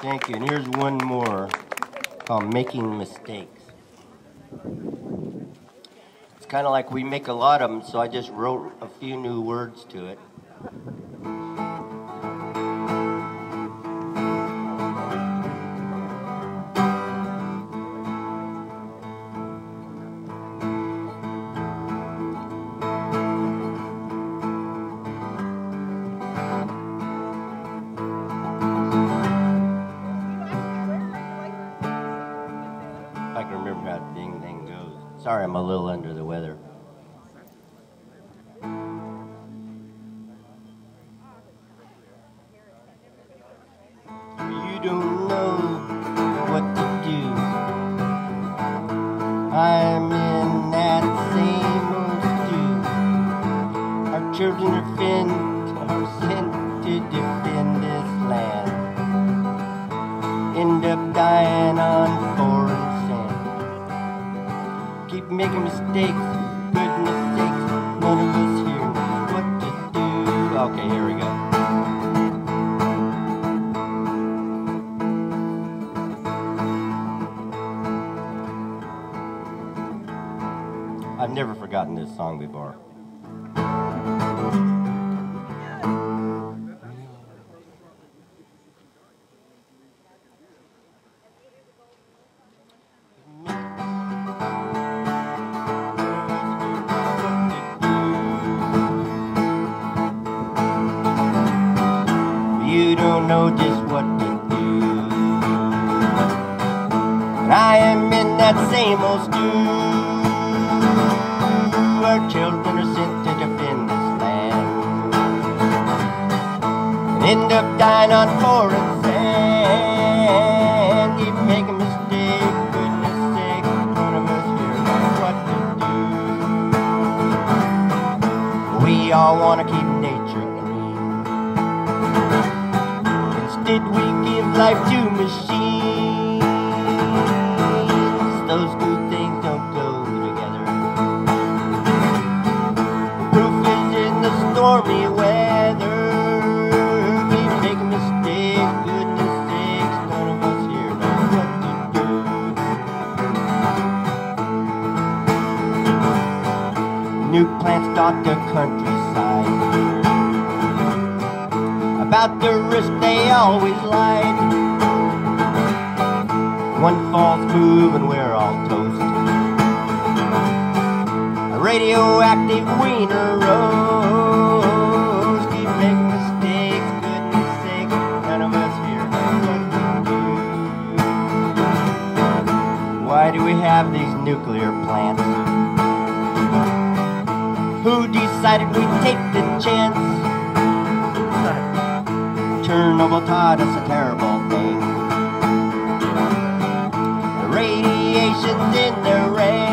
Thank you. And here's one more called Making Mistakes. It's kind of like we make a lot of them, so I just wrote a few new words to it. If I can remember how the ding thing goes. Sorry, I'm a little under the weather. You don't know what to do. I'm in that same old stew. Our children are sent to defend this land. End up dying on foreign sand. Keep making mistakes, goodness sakes, none of us here knows what to do. Okay, here we go. I've never forgotten this song before. You don't know just what to do. And I am in that same old stew. Our children are sent to defend this land and end up dying on foreign sand. Keep making mistakes, goodness sake, none of us here knows what to do. We all want to keep nature green. Instead we give life to machines. Those two things don't go together. Stormy weather, keep making mistakes, goodness sakes, none of us here know what to do. New plants dot the countryside, about the risk they always lied. One false move and we're all toast. A radioactive wiener roast. Keep making mistakes, goodness sake, none of us here know what to do. Why do we have these nuclear plants? Who decided we'd take the chance? Chernobyl taught us a terrible thing. The radiation's in the rain.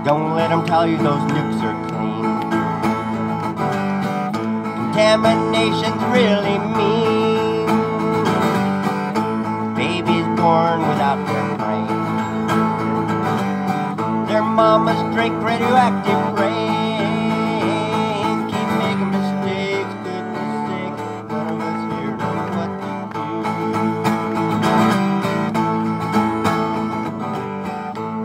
Don't let them tell you those nukes are clean. Contamination's really mean. Babies born without their brain. Their mamas drink radioactive rain. Keep making mistakes, goodness sake, none of us here know what to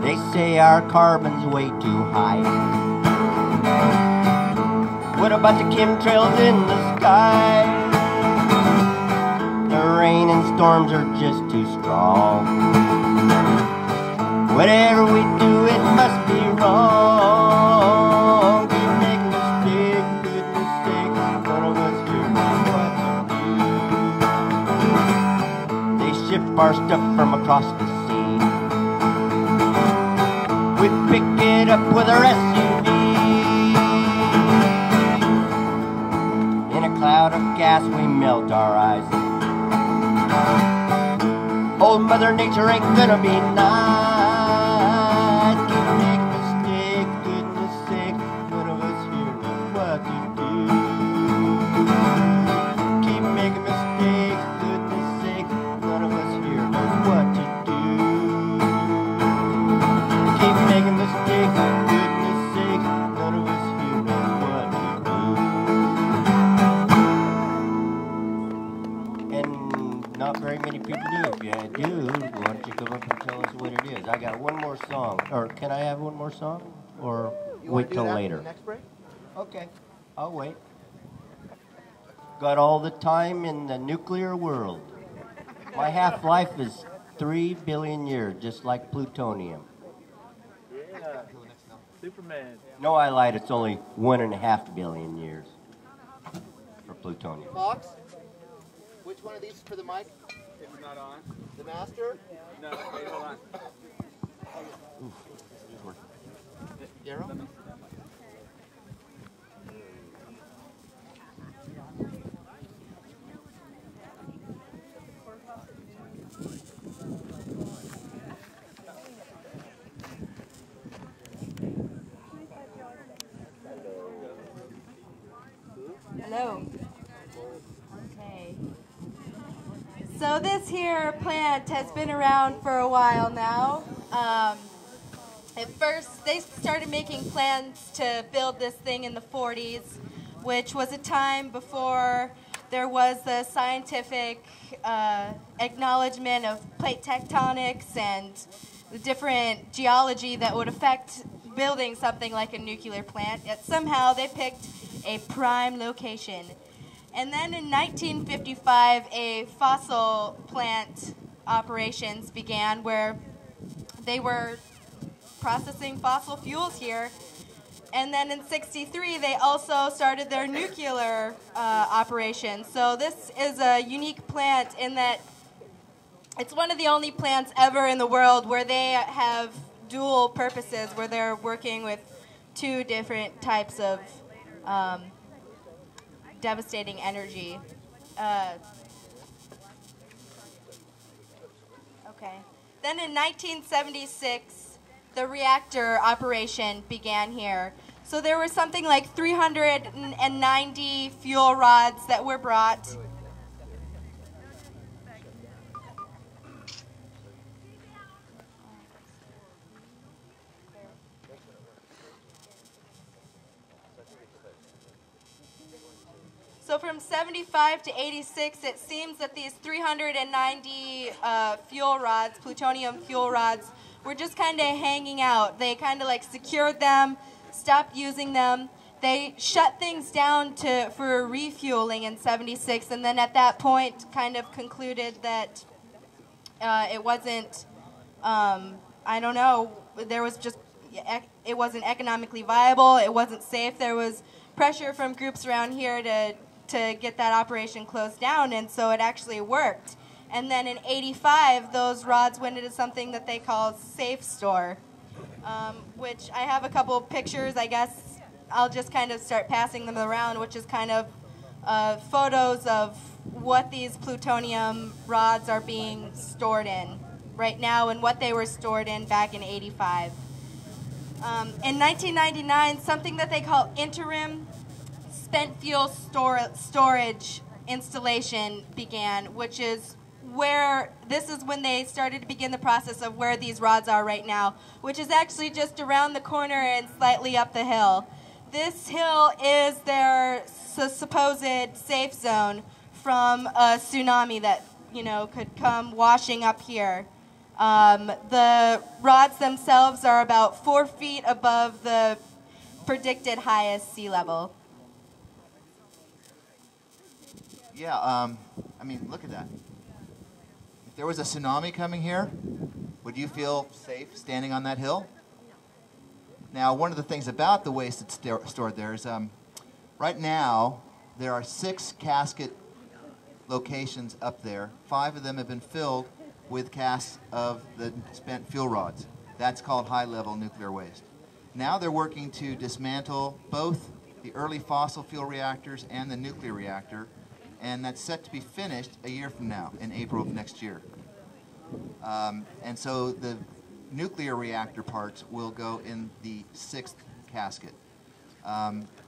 do. They say our carbon's way too high. What about the chemtrails in the sky? The rain and storms are just too strong. Whatever we do, it must be wrong. Keep making mistakes, goodness sake, none of us here know what to do. They ship our stuff from across the sea. We pick it up with our SUV. In a cloud of gas we melt our eyes. Old Mother Nature ain't gonna be nice. Keep making mistakes, goodness sake, none of us here know what to do. Keep making mistakes, goodness sake, none of us here know what to do. Keep making mistakes, goodness sake. have one more song, or You wanna wait do till it after later? the next break? Okay, I'll wait. Got all the time in the nuclear world. My half-life is 3 billion years, just like plutonium. Yeah. Superman. No, I lied. It's only 1.5 billion years for plutonium. Fox, which one of these is for the mic? It's not on. The master? No, wait, hold on. Darryl? Hello. Okay. So this here plant has been around for a while now. At first, they started making plans to build this thing in the 40s, which was a time before there was the scientific acknowledgement of plate tectonics and the different geology that would affect building something like a nuclear plant. Yet somehow they picked a prime location. And then in 1955, a fossil plant operations began where they were processing fossil fuels here. And then in 63, they also started their nuclear operation. So this is a unique plant in that it's one of the only plants ever in the world where they have dual purposes, where they're working with two different types of devastating energy. Okay. Then in 1976, the reactor operation began here. So there were something like 390 fuel rods that were brought. So from 75 to 86, it seems that these 390 fuel rods, plutonium fuel rods, were just kind of hanging out. They kind of like secured them, stopped using them. They shut things down for refueling in 76, and then at that point kind of concluded that it wasn't, I don't know, there was just, it wasn't economically viable, it wasn't safe. There was pressure from groups around here to get that operation closed down, and so it actually worked. And then in 85, those rods went into something that they call safe store, which I have a couple pictures. I guess I'll just kind of start passing them around, which is kind of photos of what these plutonium rods are being stored in right now and what they were stored in back in 85. In 1999, something that they call interim spent fuel storage installation began, which is where, this is when they started to begin the process of where these rods are right now, which is actually just around the corner and slightly up the hill. This hill is their supposed safe zone from a tsunami that, you know, could come washing up here. The rods themselves are about 4 feet above the predicted highest sea level. Yeah, I mean, look at that. If there was a tsunami coming here, would you feel safe standing on that hill? Now, one of the things about the waste that's stored there is, right now, there are 6 casket locations up there. 5 of them have been filled with casks of the spent fuel rods. That's called high-level nuclear waste. Now they're working to dismantle both the early fossil fuel reactors and the nuclear reactor, and that's set to be finished a year from now, in April of next year. And so the nuclear reactor parts will go in the 6th casket.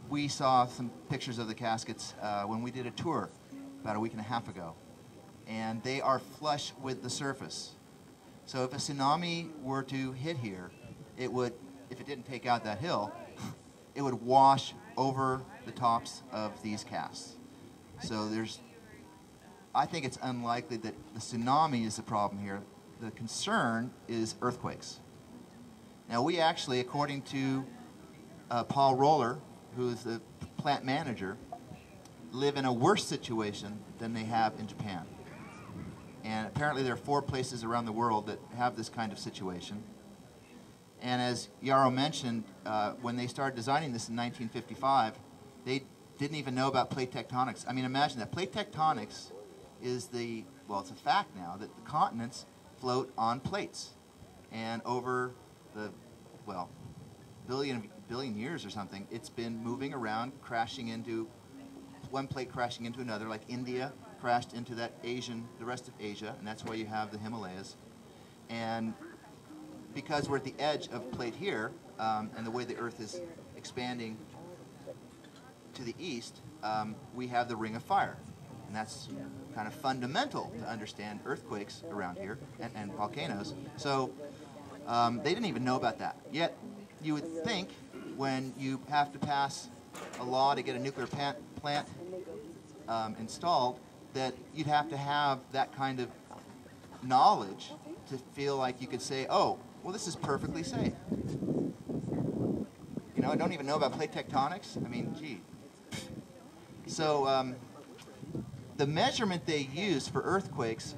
We saw some pictures of the caskets when we did a tour about a week and a half ago, and they are flush with the surface. So if a tsunami were to hit here, it would, if it didn't take out that hill, it would wash over the tops of these casks. So I think it's unlikely that the tsunami is the problem here. The concern is earthquakes. Now we actually, according to Paul Roller, who's the plant manager, live in a worse situation than they have in Japan. And apparently there are 4 places around the world that have this kind of situation. And as Yarrow mentioned, when they started designing this in 1955, they didn't even know about plate tectonics. I mean, imagine that. Plate tectonics is well, it's a fact now that the continents float on plates. And over the, well, billion years or something, it's been moving around, crashing into, one plate crashing into another, like India crashed into the rest of Asia, and that's why you have the Himalayas. And because we're at the edge of plate here, and the way the Earth is expanding to the east, we have the Ring of Fire. And that's kind of fundamental to understand earthquakes around here and volcanoes. So they didn't even know about that. Yet you would think when you have to pass a law to get a nuclear plant installed, that you'd have to have that kind of knowledge to feel like you could say, oh, well, this is perfectly safe. You know, I don't even know about plate tectonics. I mean, gee. So the measurement they use for earthquakes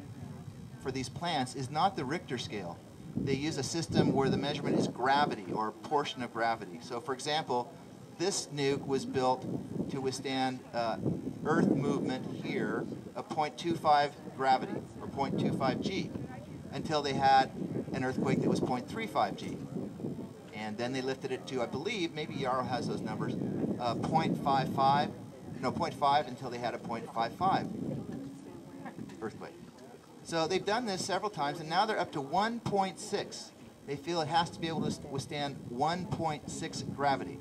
for these plants is not the Richter scale. They use a system where the measurement is gravity, or a portion of gravity. So for example, this nuke was built to withstand Earth movement here of 0.25 gravity, or 0.25 G, until they had an earthquake that was 0.35 G. And then they lifted it to, I believe, maybe Yarrow has those numbers, 0.5 until they had a 0.55 earthquake. So they've done this several times, and now they're up to 1.6. They feel it has to be able to withstand 1.6 gravity.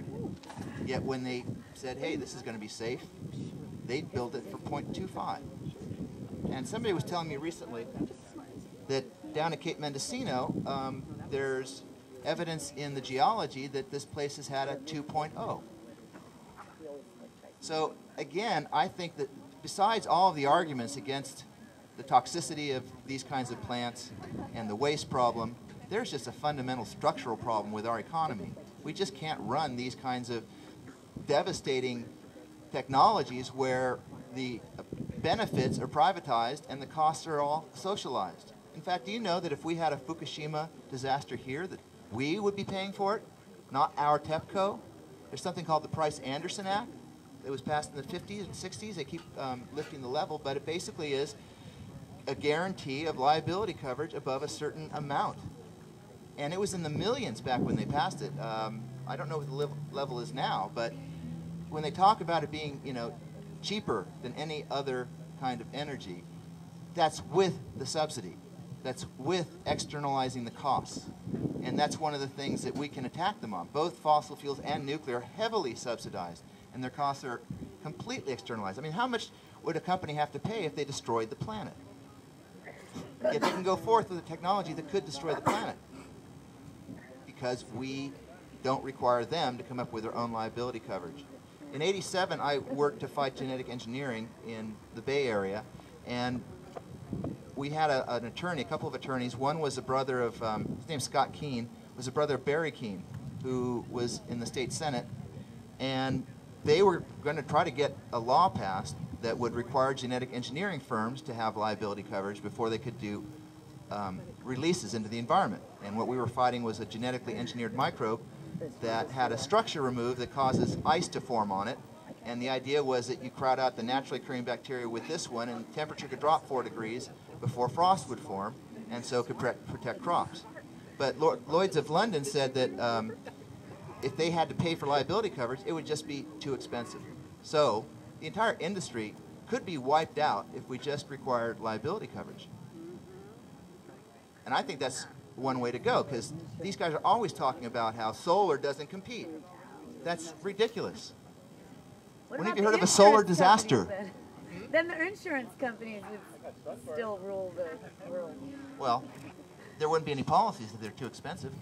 Yet when they said, hey, this is going to be safe, they built it for 0.25. And somebody was telling me recently that down at Cape Mendocino, there's evidence in the geology that this place has had a 2.0. So again, I think that besides all of the arguments against the toxicity of these kinds of plants and the waste problem, there's just a fundamental structural problem with our economy. We just can't run these kinds of devastating technologies where the benefits are privatized and the costs are all socialized. In fact, do you know that if we had a Fukushima disaster here, that we would be paying for it, not our TEPCO? There's something called the Price-Anderson Act that was passed in the 50s and 60s. They keep lifting the level, but it basically is a guarantee of liability coverage above a certain amount. And it was in the millions back when they passed it. I don't know what the level is now, but when they talk about it being, you know, cheaper than any other kind of energy, that's with the subsidy. That's with externalizing the costs. And that's one of the things that we can attack them on. Both fossil fuels and nuclear are heavily subsidized, and their costs are completely externalized. I mean, how much would a company have to pay if they destroyed the planet? If they can go forth with a technology that could destroy the planet, because we don't require them to come up with their own liability coverage. In '87, I worked to fight genetic engineering in the Bay Area, and we had an attorney, a couple of attorneys. One was a brother of, his name's Scott Keene, was a brother of Barry Keene, who was in the state Senate, and they were going to try to get a law passed that would require genetic engineering firms to have liability coverage before they could do releases into the environment. And what we were fighting was a genetically engineered microbe that had a structure removed that causes ice to form on it. And the idea was that you crowd out the naturally occurring bacteria with this one, and temperature could drop 4 degrees before frost would form, and so could protect crops. But Lloyd's of London said that if they had to pay for liability coverage, it would just be too expensive. So the entire industry could be wiped out if we just required liability coverage. And I think that's one way to go, because these guys are always talking about how solar doesn't compete. That's ridiculous. When have you heard of a solar disaster? Then the insurance companies would still rule the world. Well, there wouldn't be any policies if they're too expensive.